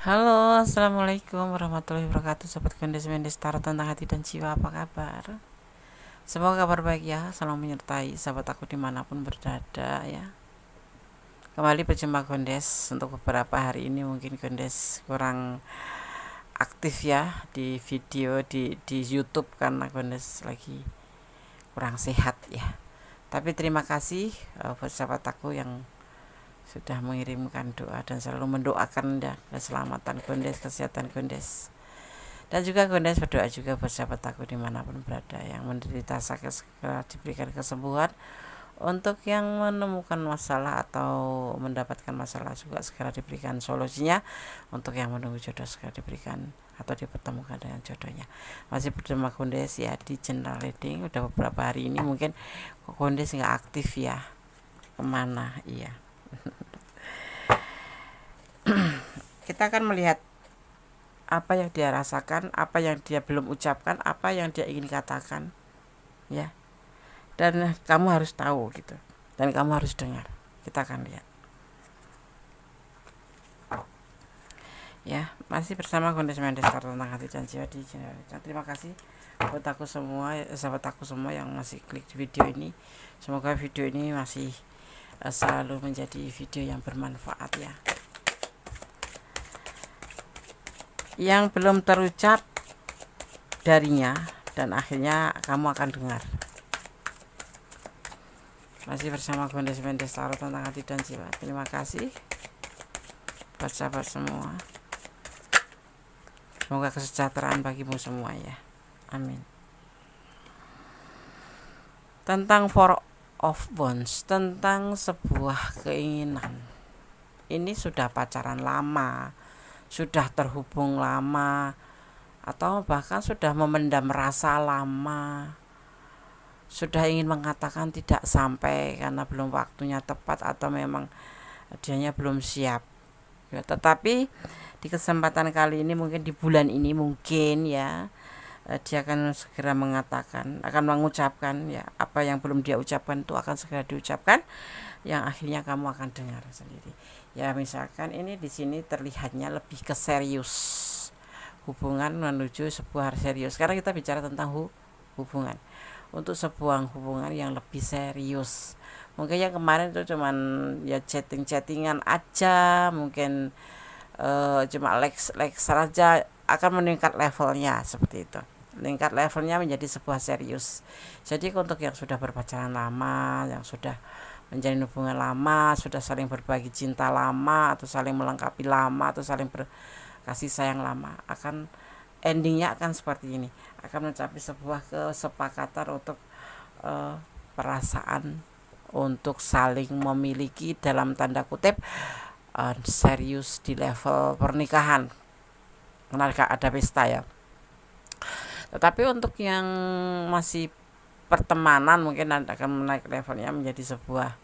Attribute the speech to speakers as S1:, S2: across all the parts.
S1: Halo, assalamualaikum warahmatullahi wabarakatuh. Sobat Gondes Mendes Tarot tentang hati dan jiwa, apa kabar? Semoga kabar baik ya, selalu menyertai sahabat aku dimanapun berada ya. Kembali berjumpa Gondes. Untuk beberapa hari ini mungkin Gondes kurang aktif ya di video di YouTube karena Gondes lagi kurang sehat ya. Tapi terima kasih buat sahabat aku yang sudah mengirimkan doa dan selalu mendoakan ya, keselamatan Gondes, kesehatan Gondes. Dan juga Gondes berdoa juga buat sahabat aku dimanapun berada yang menderita sakit segera diberikan kesembuhan. Untuk yang menemukan masalah atau mendapatkan masalah juga segera diberikan solusinya. Untuk yang menunggu jodoh segera diberikan atau dipertemukan dengan jodohnya. Masih bersama Gondes ya di channel reading. Udah beberapa hari ini mungkin Gondes nggak aktif ya. Kemana? Iya. Kita akan melihat apa yang dia rasakan, apa yang dia belum ucapkan, apa yang dia ingin katakan ya. Dan kamu harus tahu gitu, dan kamu harus dengar. Kita akan lihat ya. Masih bersama Gondes Mendes Tarot tentang hati dan jiwa di channel. Terima kasih buat aku semua, sahabat aku semua yang masih klik di video ini. Semoga video ini masih selalu menjadi video yang bermanfaat ya. Yang belum terucap darinya dan akhirnya kamu akan dengar. Masih bersama Gondes Mendes Tarot tentang hati dan jiwa. Terima kasih buat sahabat semua. Semoga kesejahteraan bagimu semua ya. Amin. Tentang Four of Wands, tentang sebuah keinginan. Ini sudah pacaran lama, sudah terhubung lama, atau bahkan sudah memendam rasa lama, sudah ingin mengatakan tidak sampai karena belum waktunya tepat atau memang dianya belum siap ya. Tetapi di kesempatan kali ini, mungkin di bulan ini mungkin ya, dia akan segera mengatakan, akan mengucapkan ya, apa yang belum dia ucapkan itu akan segera diucapkan, yang akhirnya kamu akan dengar sendiri ya. Misalkan ini di sini terlihatnya lebih ke serius, hubungan menuju sebuah serius. Sekarang kita bicara tentang hubungan, untuk sebuah hubungan yang lebih serius. Mungkin yang kemarin itu cuman ya chattingan aja, mungkin cuma like saja, akan meningkat levelnya seperti itu. Meningkat levelnya menjadi sebuah serius. Jadi untuk yang sudah berpacaran lama, yang sudah menjalin hubungan lama, sudah saling berbagi cinta lama, atau saling melengkapi lama, atau saling berkasih sayang lama, akan endingnya akan seperti ini, akan mencapai sebuah kesepakatan untuk perasaan untuk saling memiliki dalam tanda kutip serius di level pernikahan, karena ada pesta ya. Tetapi untuk yang masih pertemanan mungkin akan menaik levelnya menjadi sebuah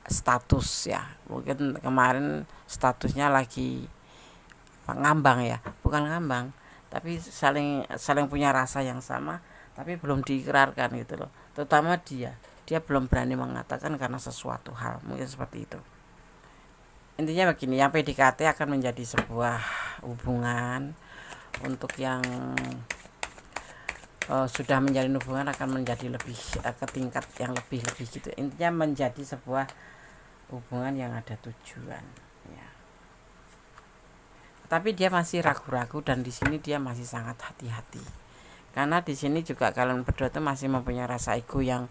S1: status ya. Mungkin kemarin statusnya lagi ngambang ya, bukan ngambang, tapi saling punya rasa yang sama tapi belum diikrarkan gitu loh. Terutama dia belum berani mengatakan karena sesuatu hal, mungkin seperti itu. Intinya begini, yang PDKT akan menjadi sebuah hubungan. Untuk yang sudah menjalin hubungan akan menjadi lebih ke tingkat yang lebih gitu. Intinya menjadi sebuah hubungan yang ada tujuan ya. Tapi dia masih ragu-ragu, dan di sini dia masih sangat hati-hati. Karena di sini juga kalian berdua tuh masih mempunyai rasa ego yang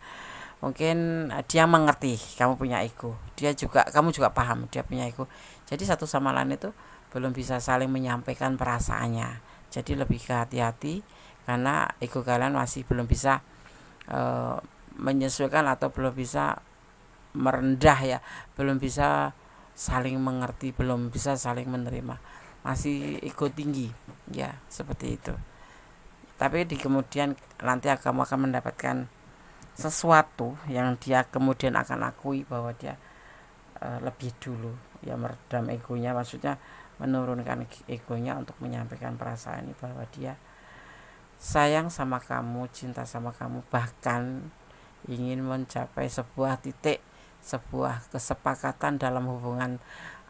S1: mungkin dia mengerti kamu punya ego. Kamu juga paham dia punya ego. Jadi satu sama lain itu belum bisa saling menyampaikan perasaannya. Jadi lebih hati-hati karena ego kalian masih belum bisa menyesuaikan atau belum bisa merendah ya, belum bisa saling mengerti, belum bisa saling menerima, masih ego tinggi ya, seperti itu. Tapi di kemudian nanti kamu akan mendapatkan sesuatu yang dia kemudian akan akui bahwa dia lebih dulu ya meredam egonya, maksudnya menurunkan egonya untuk menyampaikan perasaan ini, bahwa dia sayang sama kamu, cinta sama kamu, bahkan ingin mencapai sebuah titik, sebuah kesepakatan dalam hubungan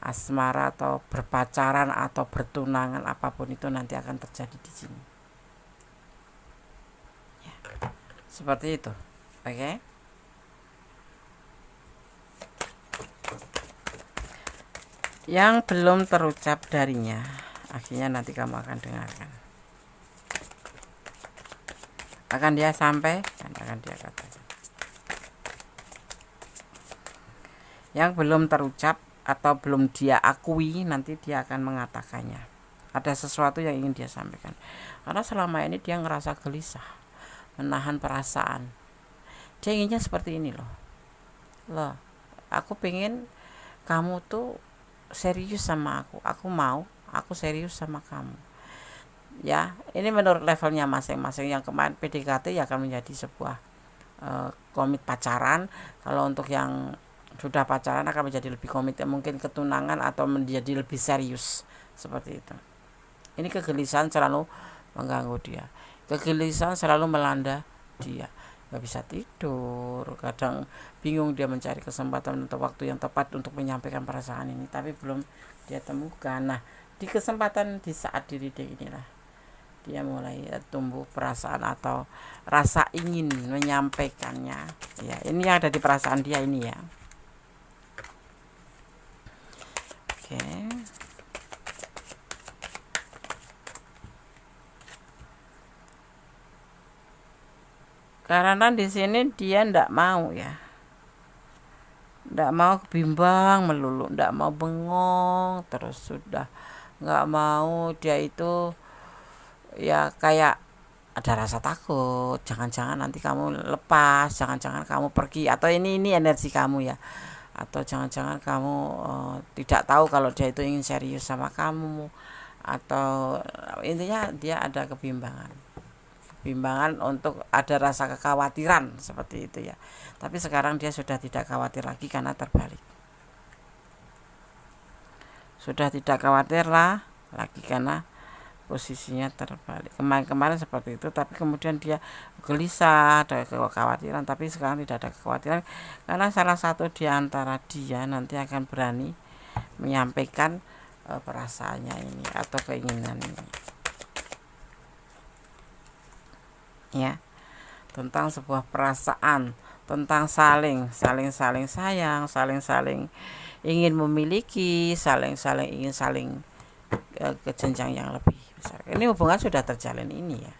S1: asmara atau berpacaran atau bertunangan, apapun itu nanti akan terjadi di sini. Ya, seperti itu. Oke. Yang belum terucap darinya, akhirnya nanti kamu akan dengarkan. Akan dia sampaikan, akan dia katakan. Yang belum terucap atau belum dia akui, nanti dia akan mengatakannya. Ada sesuatu yang ingin dia sampaikan. Karena selama ini dia ngerasa gelisah, menahan perasaan. Dia inginnya seperti ini loh. Aku pengen kamu tuh serius sama aku. Aku serius sama kamu. Ya, ini menurut levelnya masing-masing. Yang kemarin PDKT ya akan menjadi sebuah komit pacaran. Kalau untuk yang sudah pacaran akan menjadi lebih komit, mungkin ketunangan atau menjadi lebih serius, seperti itu. Ini kegelisahan selalu mengganggu dia, kegelisahan selalu melanda dia, gak bisa tidur, kadang bingung dia mencari kesempatan atau waktu yang tepat untuk menyampaikan perasaan ini, tapi belum dia temukan. Nah, di kesempatan di saat diri dia inilah dia mulai tumbuh perasaan atau rasa ingin menyampaikannya. Ya, ini yang ada di perasaan dia ini ya. Oke. Karena di sini dia ndak mau ya. Ndak mau bimbang melulu, ndak mau bengong terus, sudah nggak mau dia itu ya kayak ada rasa takut, jangan-jangan nanti kamu lepas, jangan-jangan kamu pergi, atau ini energi kamu ya, atau jangan-jangan kamu tidak tahu kalau dia itu ingin serius sama kamu, atau intinya dia ada kebimbangan untuk ada rasa kekhawatiran seperti itu ya. Tapi sekarang dia sudah tidak khawatir lagi karena terbalik, sudah tidak khawatir lagi karena posisinya terbalik. Kemarin seperti itu, tapi kemudian dia gelisah, ada kekhawatiran, tapi sekarang tidak ada kekhawatiran karena salah satu di antara dia nanti akan berani menyampaikan perasaannya ini atau keinginan ini ya, tentang sebuah perasaan, tentang saling sayang, saling ingin memiliki, saling ingin ke jenjang yang lebih besar. Ini hubungan sudah terjalin ini ya,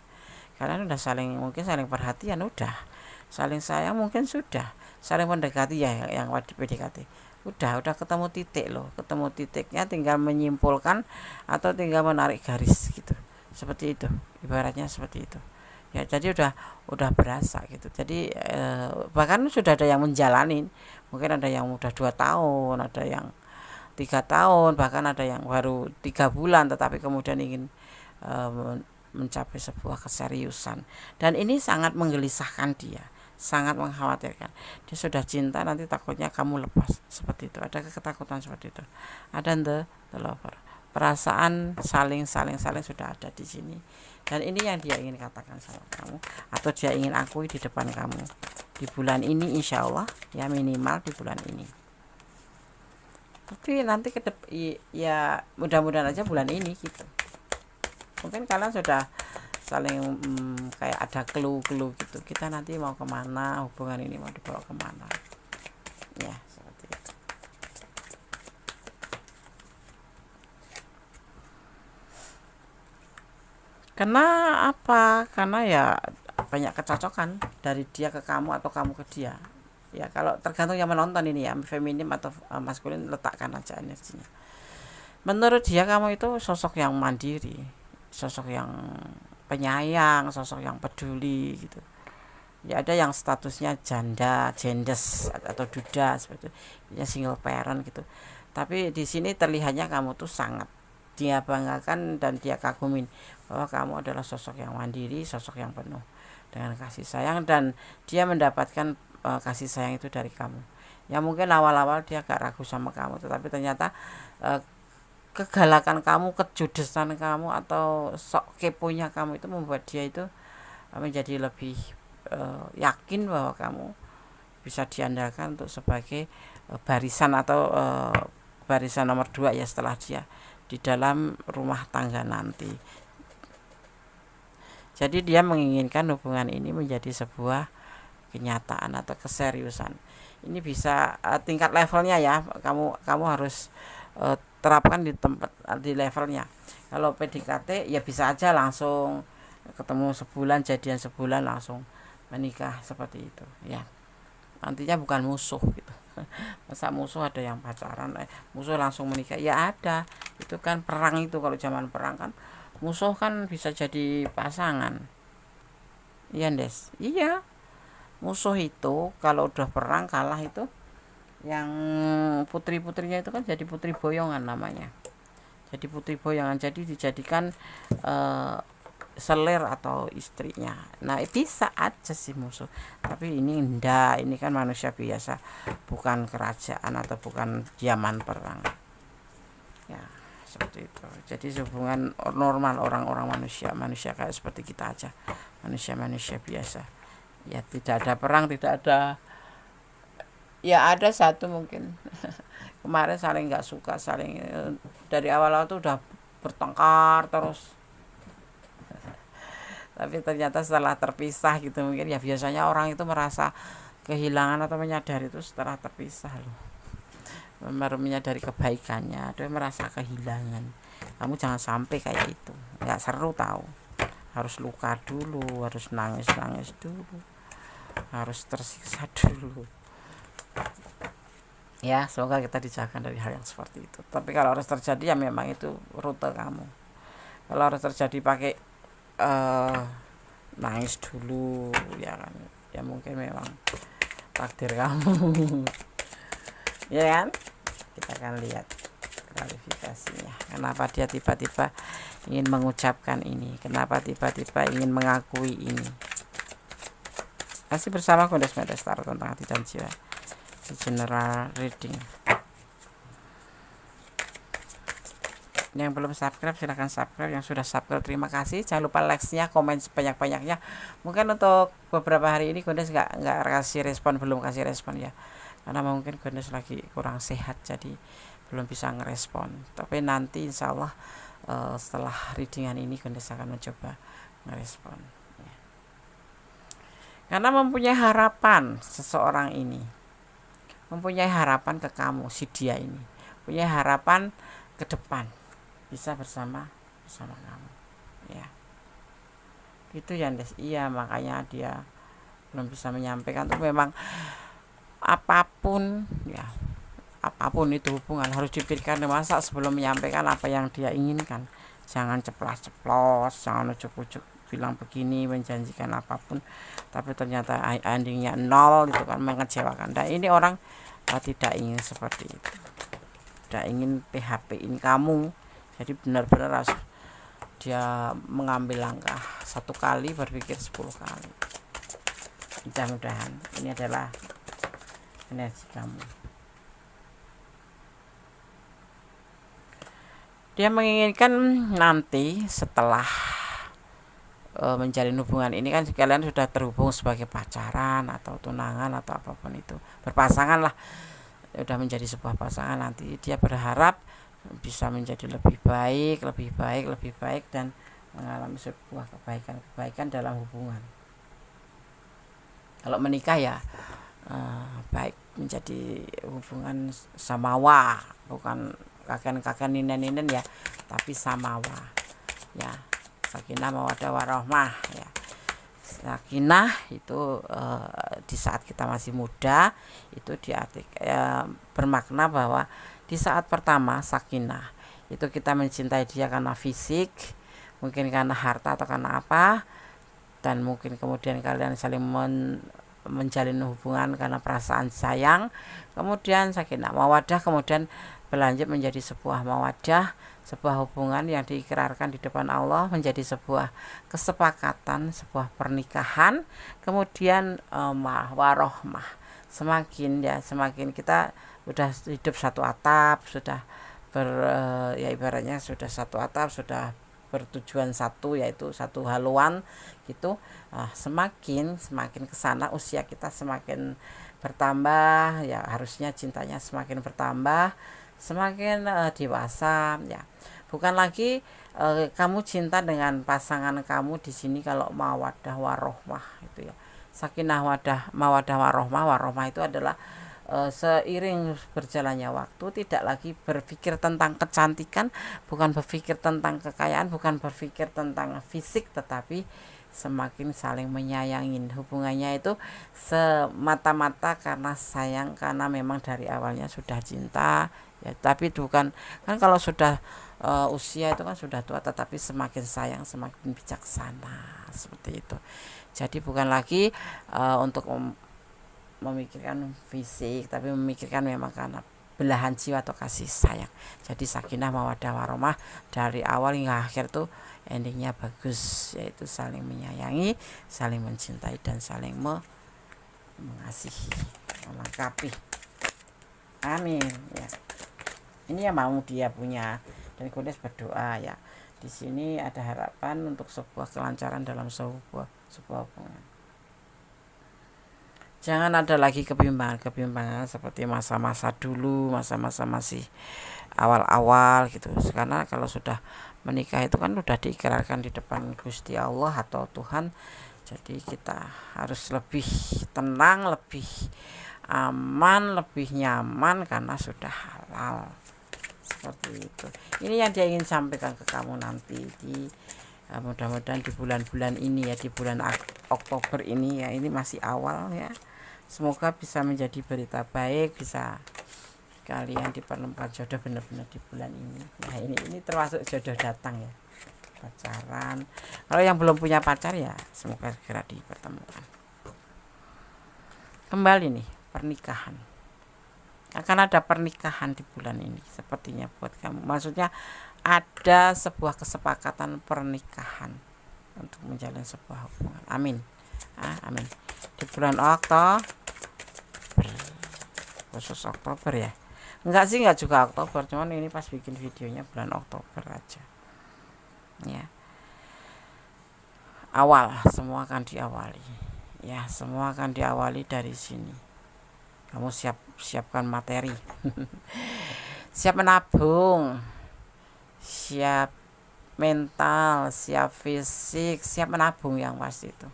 S1: kalian udah mungkin saling perhatian, udah saling sayang, mungkin sudah saling mendekati ya, yang wajib PDKT udah ketemu titik loh, ketemu titiknya, tinggal menyimpulkan atau tinggal menarik garis gitu, seperti itu, ibaratnya seperti itu ya. Jadi udah berasa gitu. Jadi bahkan sudah ada yang menjalanin, mungkin ada yang udah 2 tahun, ada yang 3 tahun, bahkan ada yang baru 3 bulan, tetapi kemudian ingin mencapai sebuah keseriusan. Dan ini sangat menggelisahkan dia, sangat mengkhawatirkan. Dia sudah cinta, nanti takutnya kamu lepas, seperti itu. Ada ketakutan seperti itu. Ada the lover. Perasaan saling sudah ada di sini. Dan ini yang dia ingin katakan sama kamu, atau dia ingin akui di depan kamu di bulan ini, insya Allah ya, minimal di bulan ini. Tapi nanti ya mudah-mudahan aja bulan ini gitu. Mungkin kalian sudah saling kayak ada clue gitu, kita nanti mau kemana, hubungan ini mau dibawa kemana ya, seperti itu. Karena apa? Karena ya banyak kecocokan dari dia ke kamu atau kamu ke dia ya. Kalau tergantung yang menonton ini ya, feminim atau maskulin, letakkan aja energinya. Menurut dia kamu itu sosok yang mandiri, sosok yang penyayang, sosok yang peduli gitu ya. Ada yang statusnya janda, jendes atau duda seperti itu ya, single parent gitu. Tapi di sini terlihatnya kamu tuh sangat dia banggakan dan dia kagumin bahwa kamu adalah sosok yang mandiri, sosok yang penuh dengan kasih sayang, dan dia mendapatkan kasih sayang itu dari kamu. Ya mungkin awal-awal dia agak ragu sama kamu, tetapi ternyata kegalakan kamu, kejudesan kamu, atau sok keponya kamu itu membuat dia itu menjadi lebih yakin bahwa kamu bisa diandalkan untuk sebagai barisan atau barisan nomor 2 ya setelah dia di dalam rumah tangga nanti. Jadi dia menginginkan hubungan ini menjadi sebuah kenyataan atau keseriusan. Ini bisa tingkat levelnya ya, kamu harus terapkan di levelnya. Kalau PDKT ya bisa aja langsung ketemu sebulan, jadian sebulan langsung menikah seperti itu ya. Nantinya bukan musuh gitu. Masa musuh ada yang pacaran, musuh langsung menikah? Ya ada. Itu kan perang itu, kalau zaman perang kan musuh kan bisa jadi pasangan. Iya, Des. Iya. Musuh itu kalau udah perang kalah itu yang putri-putrinya itu kan jadi putri boyongan namanya. Jadi putri boyongan, jadi dijadikan selir atau istrinya. Nah, bisa aja sih musuh. Tapi ini enggak, ini kan manusia biasa, bukan kerajaan atau bukan zaman perang. Ya, seperti itu. Jadi hubungan normal orang-orang manusia kayak seperti kita aja. Manusia biasa. Ya, tidak ada perang, tidak ada, ya ada satu mungkin kemarin saling nggak suka, saling dari awal-awal tuh udah bertengkar terus, tapi ternyata setelah terpisah gitu mungkin ya, biasanya orang itu merasa kehilangan atau menyadari itu setelah terpisah loh, baru menyadari kebaikannya, dia merasa kehilangan. Kamu jangan sampai kayak itu, nggak seru tahu, harus luka dulu, harus nangis dulu, harus tersiksa dulu ya. Semoga kita dijaga dari hal yang seperti itu. Tapi kalau harus terjadi ya memang itu rute kamu. Kalau harus terjadi pakai nangis dulu ya kan, ya mungkin memang takdir kamu ya kan. Kita akan lihat klarifikasinya, kenapa dia tiba-tiba ingin mengucapkan ini, kenapa tiba-tiba ingin mengakui ini. Masih bersama Gondes Medes Tarot tentang hati dan jiwa di general reading. Yang belum subscribe silahkan subscribe, yang sudah subscribe terima kasih. Jangan lupa like-nya, komen sebanyak-banyaknya. Mungkin untuk beberapa hari ini Gondes nggak kasih respon, belum kasih respon ya, karena mungkin Gondes lagi kurang sehat, jadi belum bisa ngerespon. Tapi nanti insya Allah setelah readingan ini Gondes akan mencoba ngerespon ya. Karena mempunyai harapan, seseorang ini mempunyai harapan ke kamu, si dia ini punya harapan ke depan bisa bersama kamu ya. Itu ya, Des. Iya, makanya dia belum bisa menyampaikan tuh. Memang apapun ya, apapun itu hubungan harus dipikirkan dewasa sebelum menyampaikan apa yang dia inginkan. Jangan ceplos-ceplos, jangan ujuk-ujuk bilang begini, menjanjikan apapun tapi ternyata endingnya nol, itu kan mengecewakan. Dan ini orang tidak ingin seperti itu, tidak ingin PHP-in kamu. Jadi benar-benar harus dia mengambil langkah satu kali berpikir 10 kali. Mudah-mudahan ini adalah energi kamu. Dia menginginkan nanti setelah menjalin hubungan ini kan kalian sudah terhubung sebagai pacaran atau tunangan atau apapun itu, berpasangan lah, sudah menjadi sebuah pasangan. Nanti dia berharap bisa menjadi lebih baik dan mengalami sebuah kebaikan dalam hubungan. Kalau menikah ya baik, menjadi hubungan samawa, bukan kakek ninen ya, tapi samawa ya. Sakinah mawaddah warahmah ya. Sakinah itu di saat kita masih muda itu bermakna bahwa di saat pertama sakinah itu kita mencintai dia karena fisik, mungkin karena harta atau karena apa, dan mungkin kemudian kalian saling menjalin hubungan karena perasaan sayang. Kemudian sakinah mawaddah kemudian berlanjut menjadi sebuah mawaddah, sebuah hubungan yang diikrarkan di depan Allah, menjadi sebuah kesepakatan, sebuah pernikahan. Kemudian warohmah, semakin kita sudah hidup satu atap, sudah ya ibaratnya sudah satu atap, sudah bertujuan satu, yaitu satu haluan gitu. Semakin kesana usia kita semakin bertambah ya, harusnya cintanya semakin bertambah, semakin dewasa ya. Bukan lagi kamu cinta dengan pasangan kamu di sini kalau mawaddah warohmah itu ya. Sakinah mawaddah warohmah, warohmah itu adalah seiring berjalannya waktu tidak lagi berpikir tentang kecantikan, bukan berpikir tentang kekayaan, bukan berpikir tentang fisik, tetapi semakin saling menyayangin. Hubungannya itu semata-mata karena sayang, karena memang dari awalnya sudah cinta ya. Tapi bukan kan kalau sudah usia itu kan sudah tua, tetapi semakin sayang semakin bijaksana seperti itu. Jadi bukan lagi untuk memikirkan fisik, tapi memikirkan memang karena belahan jiwa atau kasih sayang. Jadi sakinah mawaddah warahmah dari awal hingga akhir tuh endingnya bagus, yaitu saling menyayangi, saling mencintai, dan saling mengasihi, melengkapi. Amin ya. Ini yang mau dia punya, dan Godes berdoa ya. Di sini ada harapan untuk sebuah kelancaran dalam sebuah hubungan. Jangan ada lagi kebimbangan seperti masa-masa dulu, masa-masa masih awal-awal gitu. Karena kalau sudah menikah itu kan sudah diikrarkan di depan Gusti Allah atau Tuhan. Jadi kita harus lebih tenang, lebih aman, lebih nyaman karena sudah halal. Seperti itu. Ini yang dia ingin sampaikan ke kamu nanti di mudah-mudahan di bulan-bulan ini ya, di bulan Oktober ini ya, ini masih awal ya. Semoga bisa menjadi berita baik, bisa kalian dipertemukan jodoh benar-benar di bulan ini. Nah ini termasuk jodoh datang ya, pacaran. Kalau yang belum punya pacar ya semoga segera dipertemukan. Kembali nih, pernikahan. Akan ada pernikahan di bulan ini sepertinya buat kamu. Maksudnya ada sebuah kesepakatan pernikahan untuk menjalin sebuah hubungan. Amin. Amin. Di bulan Oktober, khusus Oktober ya. Enggak juga Oktober, cuman ini pas bikin videonya bulan Oktober aja. Ya. Awal, semua akan diawali. Ya, semua akan diawali dari sini. Kamu siapkan materi. Siap menabung. Siap mental, siap fisik, siap menabung yang pasti itu.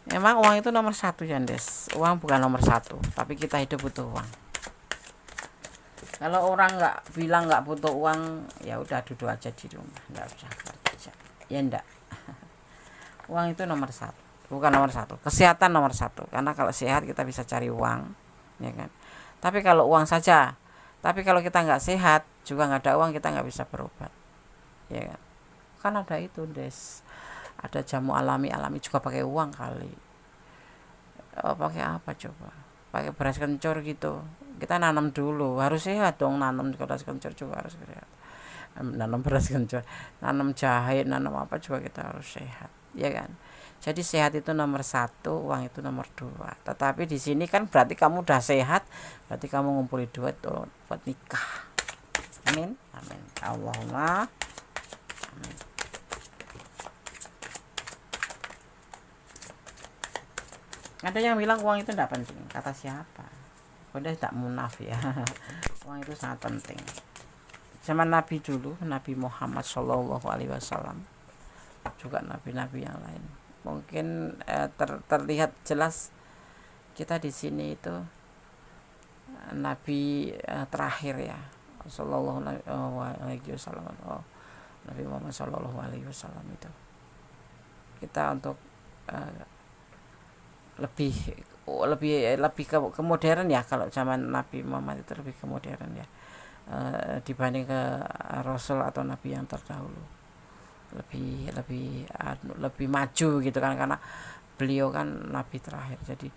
S1: Memang uang itu nomor satu ya, Des. Uang bukan nomor satu, tapi kita hidup butuh uang. Kalau orang bilang nggak butuh uang, ya udah duduk aja di rumah, nggak usah kerja. Ya enggak. Uang itu nomor satu, bukan nomor satu. Kesehatan nomor satu, karena kalau sehat kita bisa cari uang, ya kan. Tapi kalau uang saja, tapi kalau kita nggak sehat, juga nggak ada uang, kita nggak bisa berobat, ya kan. Kan ada itu, Des. Ada jamu alami juga pakai uang kali. Pakai apa coba? Pakai beras kencur gitu. Kita nanam dulu, harus sehat dong. Nanam beras kencur juga harus sehat. Nanam beras kencur, nanam jahe, nanam apa juga kita harus sehat, ya kan. Jadi sehat itu nomor satu, uang itu nomor dua. Tetapi di sini kan berarti kamu udah sehat, berarti kamu ngumpuli duit buat nikah. Amin, amin. Allahumma amin. Ada yang bilang uang itu tidak penting. Kata siapa? Udah tak munaf ya. Uang itu sangat penting. Zaman Nabi dulu, Nabi Muhammad SAW, juga nabi-nabi yang lain. Mungkin terlihat jelas kita di sini itu Nabi terakhir ya, Sallallahu Alaihi Wasallam. Nabi Muhammad Sallallahu Alaihi Wasallam itu. Kita untuk lebih ke modern ya. Kalau zaman Nabi Muhammad itu lebih ke modern ya, dibanding ke Rasul atau Nabi yang terdahulu, lebih maju gitu kan, karena beliau kan Nabi terakhir. Jadi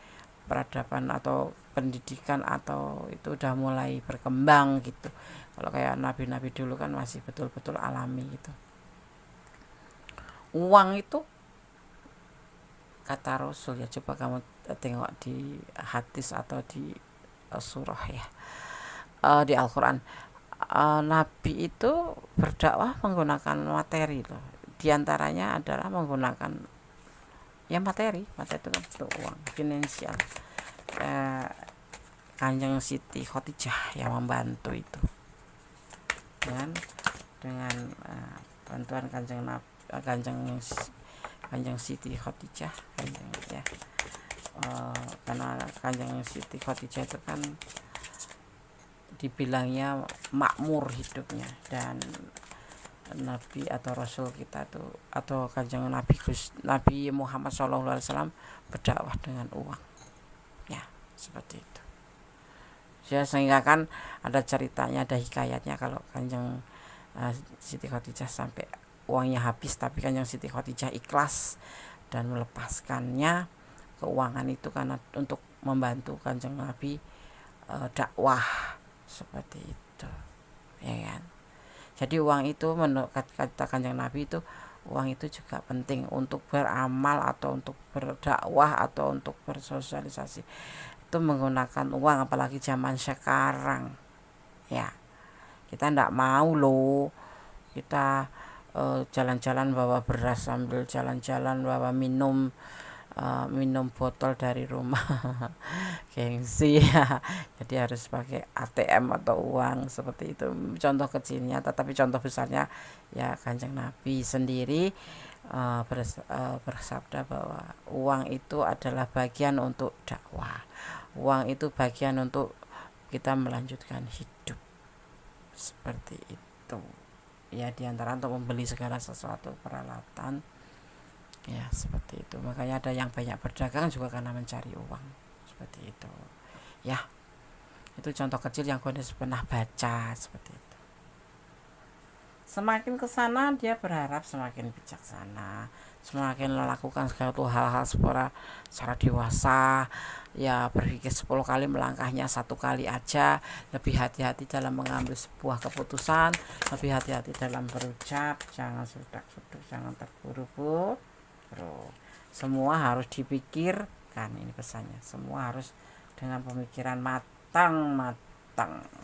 S1: peradaban atau pendidikan atau itu udah mulai berkembang gitu. Kalau kayak nabi-nabi dulu kan masih betul-betul alami gitu. Uang itu kata Rasul ya, coba kamu tengok di hadis atau di surah ya, di Al-Quran. Nabi itu berdakwah menggunakan materi loh. Di antaranya adalah menggunakan ya materi itu kan bentuk uang, finansial. Kanjeng Siti Khadijah yang membantu itu dengan bantuan Kanjeng Siti Khadijah ya. Karena Kanjeng Siti Khadijah itu kan dibilangnya makmur hidupnya, dan Nabi atau Rasul kita tuh atau Kanjeng Nabi Muhammad SAW berdakwah dengan uang ya, seperti itu ya. Sehingga kan ada ceritanya, ada hikayatnya kalau Kanjeng Siti Khadijah sampai uangnya habis, tapi Kanjeng Siti Khadijah ikhlas dan melepaskannya keuangan itu karena untuk membantu Kanjeng Nabi dakwah, seperti itu ya kan. Jadi uang itu menurut kata Kanjeng Nabi itu, uang itu juga penting untuk beramal atau untuk berdakwah atau untuk bersosialisasi. Itu menggunakan uang, apalagi zaman sekarang ya. Kita ndak mau loh kita jalan-jalan bawa beras, sambil jalan-jalan bawa minum botol dari rumah gengsi ya. Jadi harus pakai ATM atau uang, seperti itu contoh kecilnya. Tetapi contoh besarnya ya Kanjeng Nabi sendiri bersabda bahwa uang itu adalah bagian untuk dakwah, uang itu bagian untuk kita melanjutkan hidup, seperti itu ya, diantara untuk membeli segala sesuatu peralatan ya, seperti itu. Makanya ada yang banyak berdagang juga karena mencari uang, seperti itu ya. Itu contoh kecil yang Gondes pernah baca, seperti itu. Semakin ke sana dia berharap semakin bijaksana, semakin melakukan suatu hal-hal secara dewasa ya, berpikir 10 kali melangkahnya 1 kali aja, lebih hati-hati dalam mengambil sebuah keputusan, lebih hati-hati dalam berucap, jangan sudak-suduk, jangan terburu-buru. Semua harus dipikirkan, ini pesannya, semua harus dengan pemikiran matang,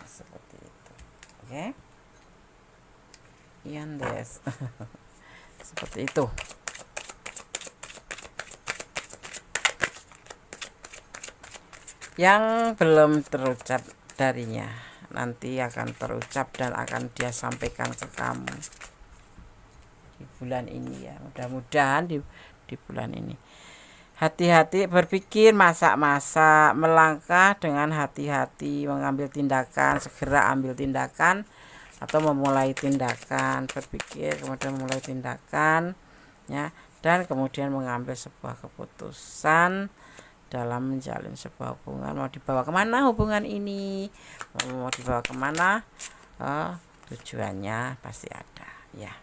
S1: seperti itu. Oke? Ian des. Seperti itu. Yang belum terucap darinya nanti akan terucap dan akan dia sampaikan ke kamu di bulan ini ya, mudah-mudahan di bulan ini. Hati-hati berpikir, masak-masak, melangkah dengan hati-hati, mengambil tindakan, segera ambil tindakan atau memulai tindakan, berpikir kemudian memulai tindakan ya, dan kemudian mengambil sebuah keputusan dalam menjalin sebuah hubungan. Mau dibawa kemana hubungan ini, mau dibawa kemana, tujuannya pasti ada ya,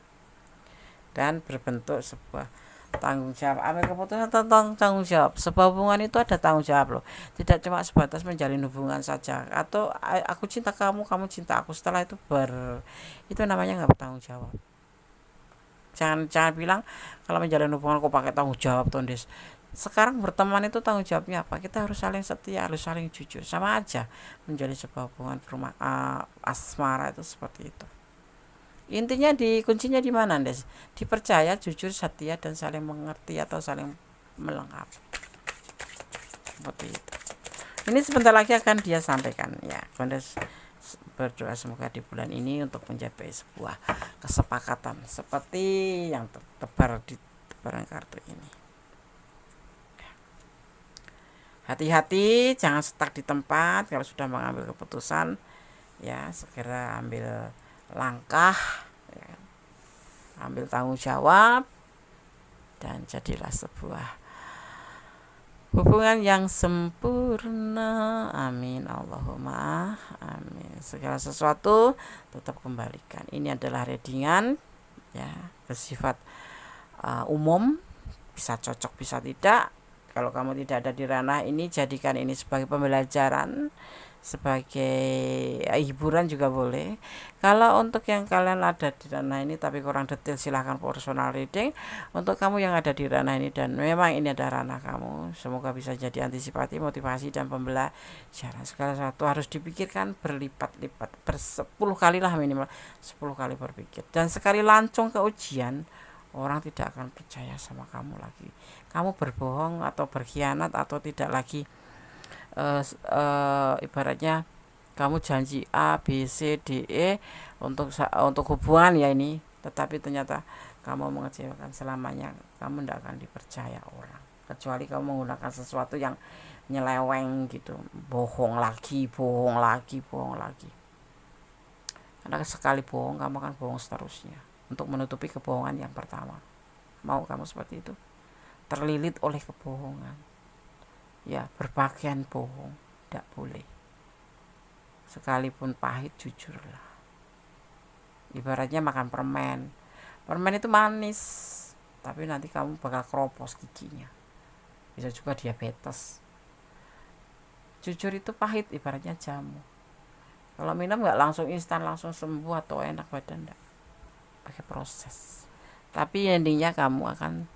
S1: dan berbentuk sebuah tanggung jawab. Ambil keputusan tentang tanggung jawab. Sebuah hubungan itu ada tanggung jawab loh, tidak cuma sebatas menjalin hubungan saja atau aku cinta kamu, kamu cinta aku, setelah itu itu namanya nggak bertanggung jawab. Jangan bilang kalau menjalin hubungan kok pakai tanggung jawab, Tondes. Sekarang berteman itu tanggung jawabnya apa? Kita harus saling setia, harus saling jujur, sama aja menjalin sebuah hubungan asmara itu seperti itu. Intinya kuncinya di mana, Des? Dipercaya, jujur, setia, dan saling mengerti atau saling melengkapi, seperti itu. Ini sebentar lagi akan dia sampaikan ya. Gondes berdoa semoga di bulan ini untuk mencapai sebuah kesepakatan seperti yang tertebar di tebaran kartu ini. Hati-hati, jangan stuck di tempat. Kalau sudah mengambil keputusan ya, segera ambil langkah ya, ambil tanggung jawab, dan jadilah sebuah hubungan yang sempurna. Amin Allahumma amin. Segala sesuatu tetap kembalikan. Ini adalah readingan ya, bersifat umum, bisa cocok bisa tidak. Kalau kamu tidak ada di ranah ini, jadikan ini sebagai pembelajaran, sebagai hiburan juga boleh. Kalau untuk yang kalian ada di ranah ini tapi kurang detail, silahkan personal reading. Untuk kamu yang ada di ranah ini dan memang ini ada ranah kamu, semoga bisa jadi antisipasi, motivasi, dan pembelajaran. Segala sesuatu harus dipikirkan berlipat-lipat, 10 kali lah minimal, 10 kali berpikir. Dan sekali lancung ke ujian, orang tidak akan percaya sama kamu lagi. Kamu berbohong atau berkhianat atau tidak lagi Ibaratnya kamu janji A B C D E untuk hubungan ya ini, tetapi ternyata kamu mengecewakan selamanya. Kamu tidak akan dipercaya orang, kecuali kamu menggunakan sesuatu yang nyeleweng gitu, bohong lagi, bohong lagi, bohong lagi. Karena sekali bohong, kamu akan bohong seterusnya untuk menutupi kebohongan yang pertama. Mau kamu seperti itu? Terlilit oleh kebohongan. Ya, berpakaian bohong, tidak boleh. Sekalipun pahit, jujurlah. Ibaratnya makan permen. Permen itu manis, tapi nanti kamu bakal keropos giginya. Bisa juga diabetes. Jujur itu pahit, ibaratnya jamu. Kalau minum nggak langsung instan, langsung sembuh atau enak badan, enggak. Pakai proses. Tapi endingnya kamu akan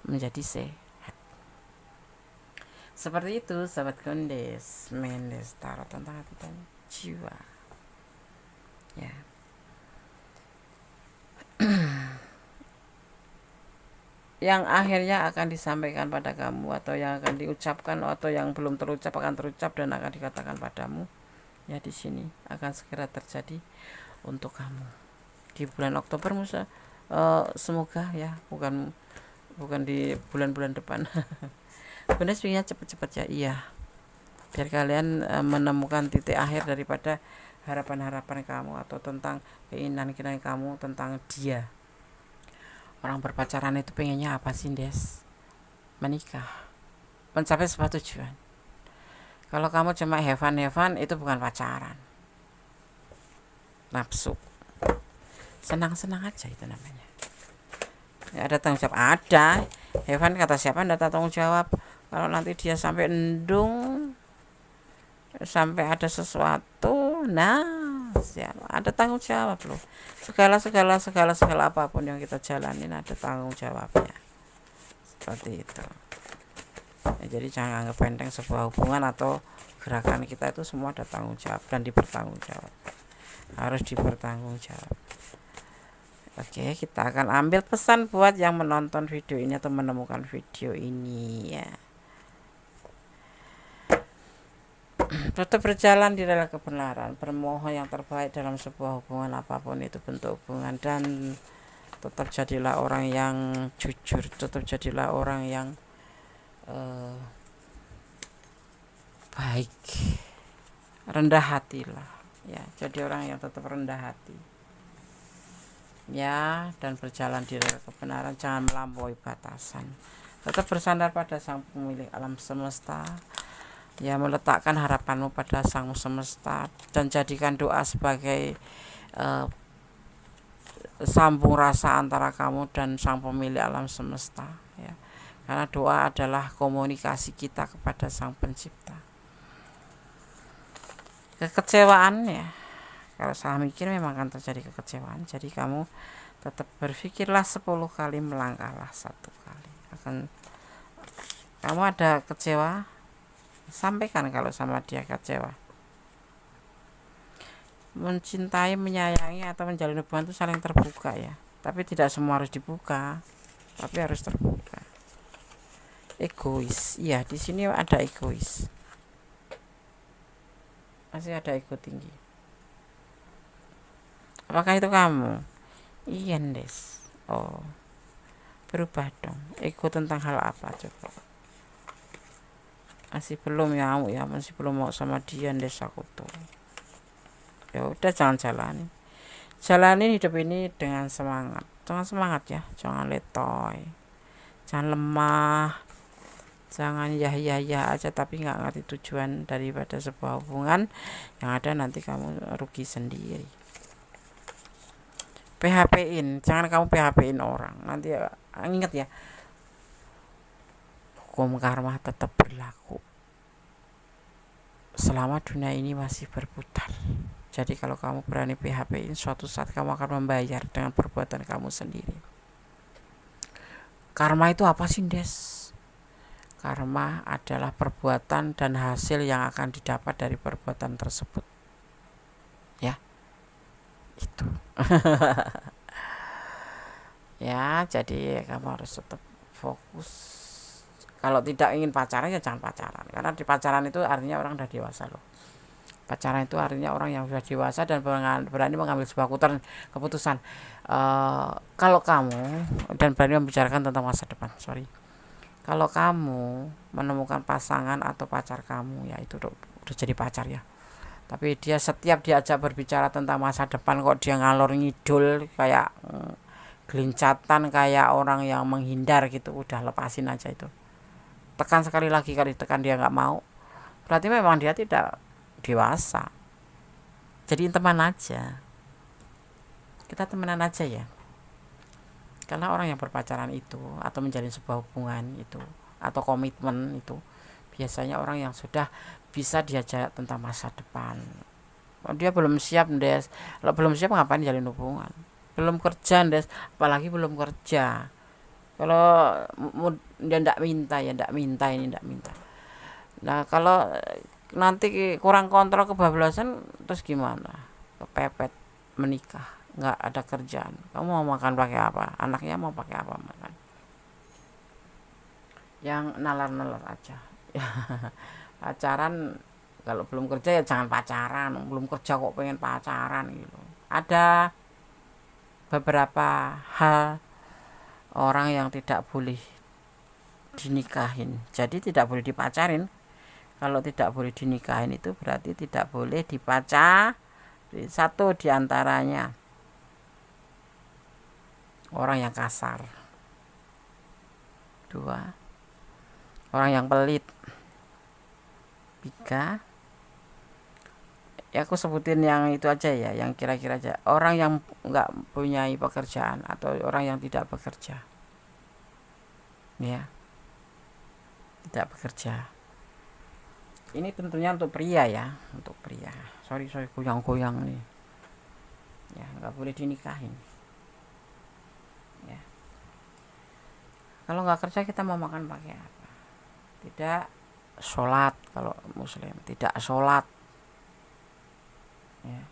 S1: menjadi sehat. Seperti itu, sahabat Gondes. Mendes tarot tentang hati dan jiwa. Ya. Yang akhirnya akan disampaikan pada kamu, atau yang akan diucapkan, atau yang belum terucap akan terucap dan akan dikatakan padamu, ya di sini akan segera terjadi untuk kamu di bulan Oktober. Semoga ya, bukan di bulan-bulan depan. Benar sebenarnya cepet-cepet ya, iya, biar kalian menemukan titik akhir daripada harapan-harapan kamu, atau tentang keinginan-keinginan kamu tentang dia. Orang berpacaran itu pengennya apa sih, Des? Menikah, mencapai sebuah tujuan. Kalau kamu cuma have fun, itu bukan pacaran. Nafsu. Senang-senang aja itu namanya. Ya, ada tanggung jawab, ada. Have fun kata siapa, tidak tanggung jawab. Kalau nanti dia sampai endung, sampai ada sesuatu, nah ada tanggung jawab loh. Segala apapun yang kita jalanin ada tanggung jawabnya. Seperti itu ya, jadi jangan anggap enteng sebuah hubungan atau gerakan kita, itu semua ada tanggung jawab dan dipertanggungjawab, harus dipertanggungjawab. Oke, kita akan ambil pesan buat yang menonton video ini atau menemukan video ini ya. Tetap berjalan di dalam kebenaran, bermohon yang terbaik dalam sebuah hubungan apapun itu bentuk hubungan, dan tetap jadilah orang yang jujur, tetap jadilah orang yang baik, rendah hatilah ya, jadi orang yang tetap rendah hati ya, dan berjalan di dalam kebenaran, jangan melampaui batasan, tetap bersandar pada Sang Pemilik alam semesta ya, meletakkan harapanmu pada Sang Semesta, dan jadikan doa sebagai sambung rasa antara kamu dan Sang Pemilik alam semesta ya, karena doa adalah komunikasi kita kepada Sang Pencipta. Kekecewaan ya, kalau salah mikir memang akan terjadi kekecewaan, jadi kamu tetap berpikirlah 10 kali, melangkahlah 1 kali. Kamu ada kecewa, sampaikan kalau sama dia kecewa. Mencintai, menyayangi, atau menjalin hubungan itu saling terbuka ya, tapi tidak semua harus dibuka, tapi harus terbuka. Egois, iya, di sini ada egois, masih ada ego tinggi. Apakah itu kamu? Iya, Des. Oh, berubah dong. Ego tentang hal apa coba? Masih belum ya, masih belum mau sama dia, Des, aku tuh. Ya udah, jangan jalanin hidup ini dengan semangat. Jangan semangat ya, jangan letoy, jangan lemah, jangan ya aja tapi nggak ngerti tujuan daripada sebuah hubungan, yang ada nanti kamu rugi sendiri. PHP-in, jangan kamu PHP-in orang, nanti ingat ya, hukum karma tetap berlaku selama dunia ini masih berputar. Jadi kalau kamu berani PHP-in, suatu saat kamu akan membayar dengan perbuatan kamu sendiri. Karma itu apa sih, Des? Karma adalah perbuatan dan hasil yang akan didapat dari perbuatan tersebut. Ya, itu. Ya, jadi kamu harus tetap fokus Kalau tidak ingin pacaran ya jangan pacaran, karena di pacaran itu artinya orang udah dewasa loh. Pacaran itu artinya orang yang sudah dewasa dan berani mengambil sebuah keputusan. Kalau kamu dan berani membicarakan tentang masa depan. Kalau kamu menemukan pasangan atau pacar kamu, ya itu udah jadi pacar ya. Tapi dia setiap diajak berbicara tentang masa depan kok dia ngalor ngidul kayak gelincatan, kayak orang yang menghindar gitu, udah lepasin aja itu. Tekan sekali lagi, kali tekan dia nggak mau, berarti memang dia tidak dewasa. Jadi teman aja, kita temenan aja ya. Karena orang yang berpacaran itu atau menjalin sebuah hubungan itu atau komitmen itu biasanya orang yang sudah bisa diajak tentang masa depan. Dia belum siap, Des. Kalau belum siap ngapain jalin hubungan? Belum kerja, Des. Apalagi belum kerja. Kalau dia ndak minta ya ndak minta, ini ndak minta. Nah, kalau nanti kurang kontrol, kebablasan, terus gimana? Kepepet menikah, nggak ada kerjaan. Kamu mau makan pakai apa? Anaknya mau pakai apa makan? Yang nalar-nalar aja. Pacaran kalau belum kerja ya jangan pacaran. Belum kerja kok pengen pacaran gitu. Ada beberapa hal orang yang tidak boleh dinikahin. Jadi tidak boleh dipacarin. Kalau tidak boleh dinikahin itu berarti tidak boleh dipacar. Satu diantaranya orang yang kasar. Dua, orang yang pelit. Tiga, ya aku sebutin yang itu aja ya, yang kira-kira aja. Orang yang nggak punya pekerjaan atau orang yang tidak bekerja, ya, tidak bekerja. Ini tentunya untuk pria ya, untuk pria. Sorry goyang-goyang nih. Ya, nggak boleh dinikahin. Ya. Kalau nggak kerja kita mau makan pakai apa? Tidak sholat, kalau muslim tidak sholat. Ya.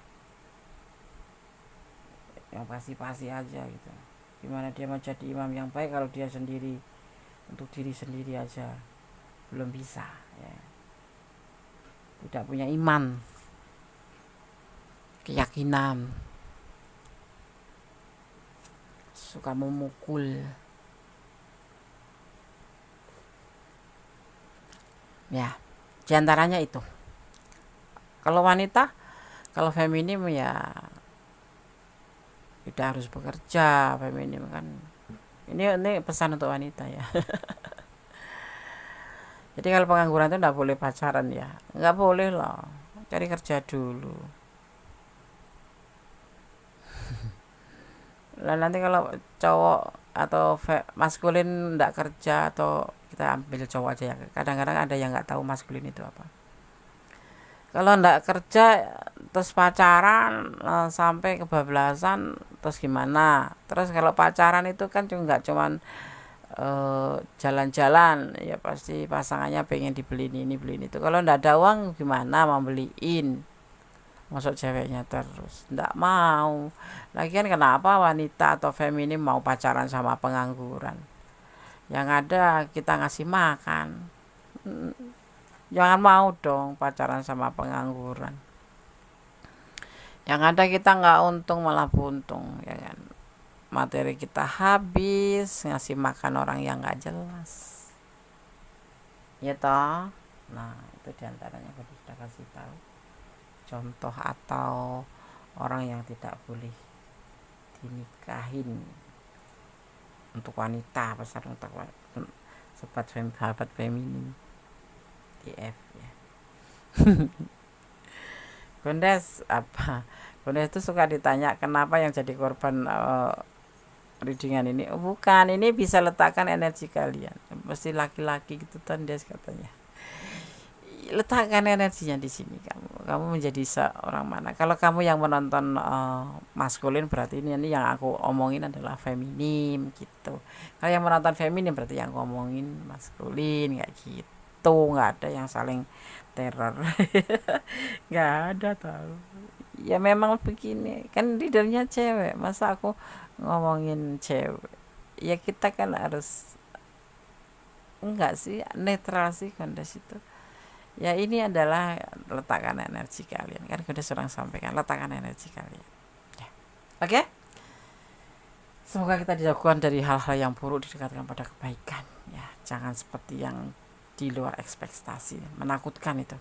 S1: Yang pasti-pasti aja gitu. Gimana dia mau jadi imam yang baik kalau dia sendiri, untuk diri sendiri aja belum bisa ya. Tidak punya iman, keyakinan, suka memukul ya, diantaranya itu. Kalau wanita, kalau feminim ya tidak harus bekerja. Feminim kan ini pesan untuk wanita ya. Jadi kalau pengangguran itu nggak boleh pacaran ya, nggak boleh loh, cari kerja dulu. Lah nanti kalau cowok atau maskulin nggak kerja, atau kita ambil cowok aja ya, kadang-kadang ada yang nggak tahu maskulin itu apa. Kalau nggak kerja terus pacaran sampai kebablasan, terus gimana? Terus kalau pacaran itu kan nggak cuman jalan-jalan ya, pasti pasangannya pengen dibeliin ini beliin itu. Kalau ndak ada uang gimana mau beliin? Masuk ceweknya terus ndak mau. Lagian kenapa wanita atau feminim mau pacaran sama pengangguran? Yang ada kita ngasih makan. Jangan mau dong pacaran sama pengangguran. Yang ada kita nggak untung malah buntung ya kan. Materi kita habis ngasih makan orang yang nggak jelas, ya toh. Nah itu diantaranya aku sudah kasih tahu contoh atau orang yang tidak boleh dinikahin untuk wanita, pesan untuk sahabat feminim TF ya. Gondes apa? Gondes itu suka ditanya kenapa yang jadi korban readingan ini. Bukan, ini bisa letakkan energi kalian. Pasti laki-laki gitu kan dia katanya. Letakkan energinya di sini kamu menjadi seorang mana. Kalau kamu yang menonton maskulin, berarti ini yang aku omongin adalah feminim gitu. Kalau yang menonton feminim berarti yang aku omongin maskulin, kayak gitu. Nggak ada yang saling teror. Nggak ada tahu. Ya memang begini, kan leadernya cewek, masa aku ngomongin cewek. Ya kita kan harus enggak sih, netral sih Gondes itu. Ya ini adalah letakkan energi kalian, kan Gondes orang sampaikan letakkan energi kalian ya. Oke, semoga kita dijauhkan dari hal-hal yang buruk, didekatkan pada kebaikan ya. Jangan seperti yang di luar ekspektasi, menakutkan itu.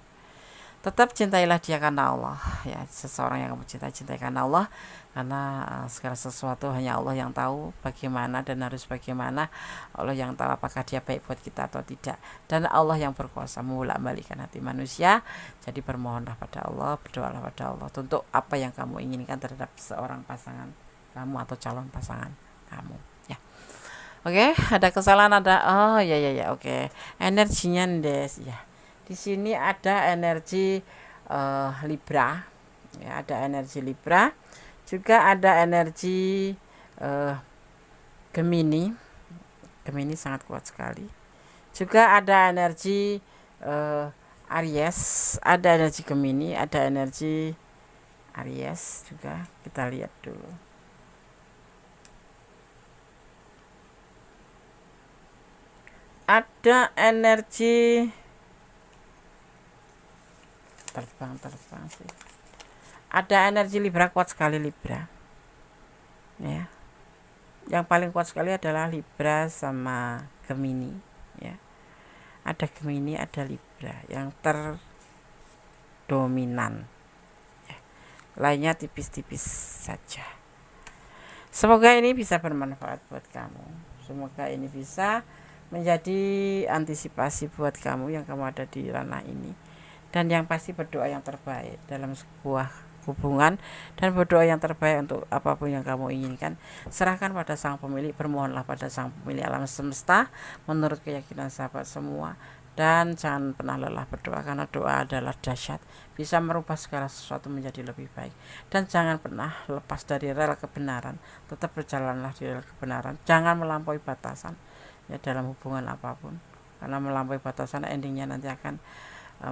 S1: Tetap cintailah dia karena Allah ya. Seseorang yang kamu cintai karena Allah, karena segala sesuatu hanya Allah yang tahu bagaimana dan harus bagaimana. Allah yang tahu apakah dia baik buat kita atau tidak, dan Allah yang berkuasa membolak-balikkan hati manusia. Jadi bermohonlah pada Allah, berdoalah pada Allah untuk apa yang kamu inginkan terhadap seorang pasangan kamu atau calon pasangan kamu ya. Oke, ada kesalahan, ada oh ya ya ya oke. Energinya Des ya. Di sini ada energi Libra, ya, ada energi Libra, juga ada energi Gemini. Gemini sangat kuat sekali. Juga ada energi Aries, ada energi Gemini, ada energi Aries juga. Kita lihat dulu. Ada energi terbang sih. Ada energi Libra kuat sekali Libra. Ya. Yang paling kuat sekali adalah Libra sama Gemini, ya. Ada Gemini, ada Libra yang terdominan. Ya. Lainnya tipis-tipis saja. Semoga ini bisa bermanfaat buat kamu. Semoga ini bisa menjadi antisipasi buat kamu yang kamu ada di ranah ini. Dan yang pasti berdoa yang terbaik dalam sebuah hubungan, dan berdoa yang terbaik untuk apapun yang kamu inginkan. Serahkan pada sang pemilik, bermohonlah pada sang pemilik alam semesta menurut keyakinan sahabat semua. Dan jangan pernah lelah berdoa, karena doa adalah dahsyat, bisa merubah segala sesuatu menjadi lebih baik. Dan jangan pernah lepas dari rel kebenaran, tetap berjalanlah di rel kebenaran, jangan melampaui batasan ya dalam hubungan apapun, karena melampaui batasan endingnya nanti akan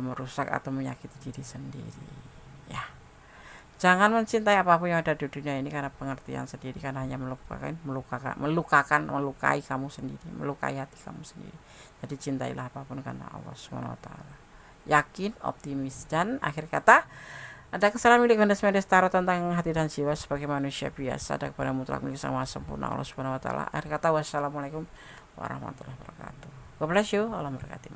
S1: merusak atau menyakiti diri sendiri ya. Jangan mencintai apapun yang ada di dunia ini karena pengertian sendiri, karena hanya melukai kamu sendiri, melukai hati kamu sendiri. Jadi cintailah apapun karena Allah SWT. Yakin, optimis, dan akhir kata, ada kesalahan milik Gondes Mendes Tarot tentang hati dan jiwa sebagai manusia biasa, ada kepada mutlak milik sama sempurna Allah SWT. Akhir kata, wassalamualaikum warahmatullahi wabarakatuh. God bless you. Allah memberkati.